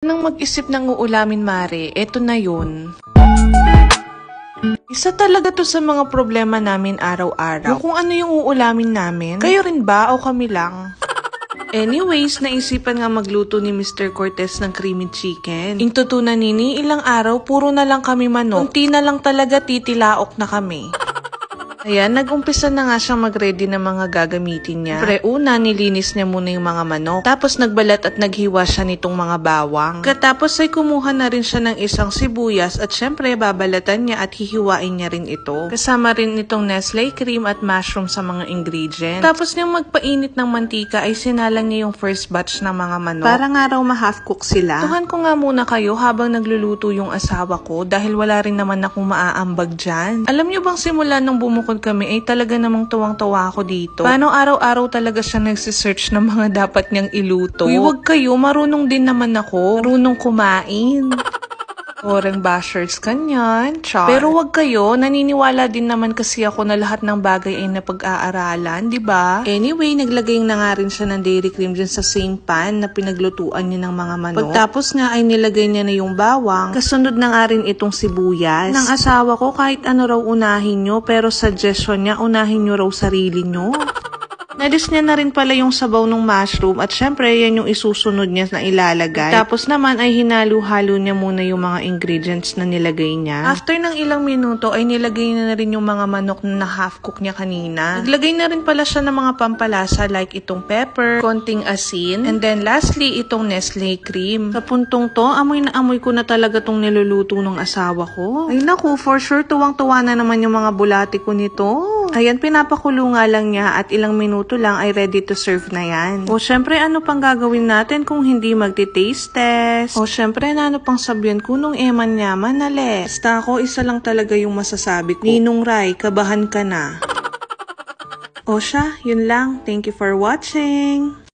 Nang mag-isip ng uulamin, Mare, eto na yun. Isa talaga to sa mga problema namin araw-araw. Kung ano yung uulamin namin, kayo rin ba o kami lang? Anyways, naisipan nga magluto ni Mr. Cortez ng creamy chicken. Intutunan nini, ilang araw, puro na lang kami manok. Kunti na lang talaga, titilaok na kami. Ayan, nag-umpisa na nga siyang mag-ready ng mga gagamitin niya. Pre, una, nilinis niya muna yung mga manok. Tapos nagbalat at naghiwa siya nitong mga bawang. Katapos ay kumuha na rin siya ng isang sibuyas at syempre babalatan niya at hihiwain niya rin ito. Kasama rin itong Nestle cream at mushroom sa mga ingredients. Tapos niyang magpainit ng mantika ay sinalang niya yung first batch ng mga manok. Para nga raw ma-half cook sila. Tuhan ko nga muna kayo habang nagluluto yung asawa ko dahil wala rin naman akong maaambag dyan. Alam niyo bang simula nung bumukod kami ay talaga namang tuwang-tuwa ako dito. Paano araw-araw talaga siya nagsisearch ng mga dapat niyang iluto. Uy, wag kayo, marunong din naman ako. Marunong kumain. Oreng bashers kanyan, char. Pero wag kayo, naniniwala din naman kasi ako na lahat ng bagay ay napag-aaralan, di ba? Anyway, naglagay na nga rin siya ng dairy cream dyan sa same pan na pinaglutuan niya ng mga manok. Pagtapos nga ay nilagay niya na yung bawang, kasunod na nga rin itong sibuyas. Ng asawa ko, kahit ano raw unahin nyo, pero suggestion niya, unahin nyo raw sarili nyo. Nadis niya na rin pala yung sabaw ng mushroom at syempre yan yung isusunod niya na ilalagay. Tapos naman ay hinalo-halo niya muna yung mga ingredients na nilagay niya. After ng ilang minuto ay nilagay na rin yung mga manok na half cook niya kanina. Naglagay na rin pala siya ng mga pampalasa like itong pepper, konting asin, and then lastly itong Nestle cream. Sa puntong to, amoy na amoy ko na talaga tong niluluto ng asawa ko. Ay naku, for sure tuwang-tuwa na naman yung mga bulati ko nito. Ayan, pinapakulo nga lang niya at ilang minuto lang ay ready to serve na yan. O syempre, ano pang gagawin natin kung hindi magti-taste test? O syempre, ano pang sabihan ko nung eman yaman na le? Basta ako, isa lang talaga yung masasabi ko. Ninong Rai, kabahan ka na. O siya, yun lang. Thank you for watching.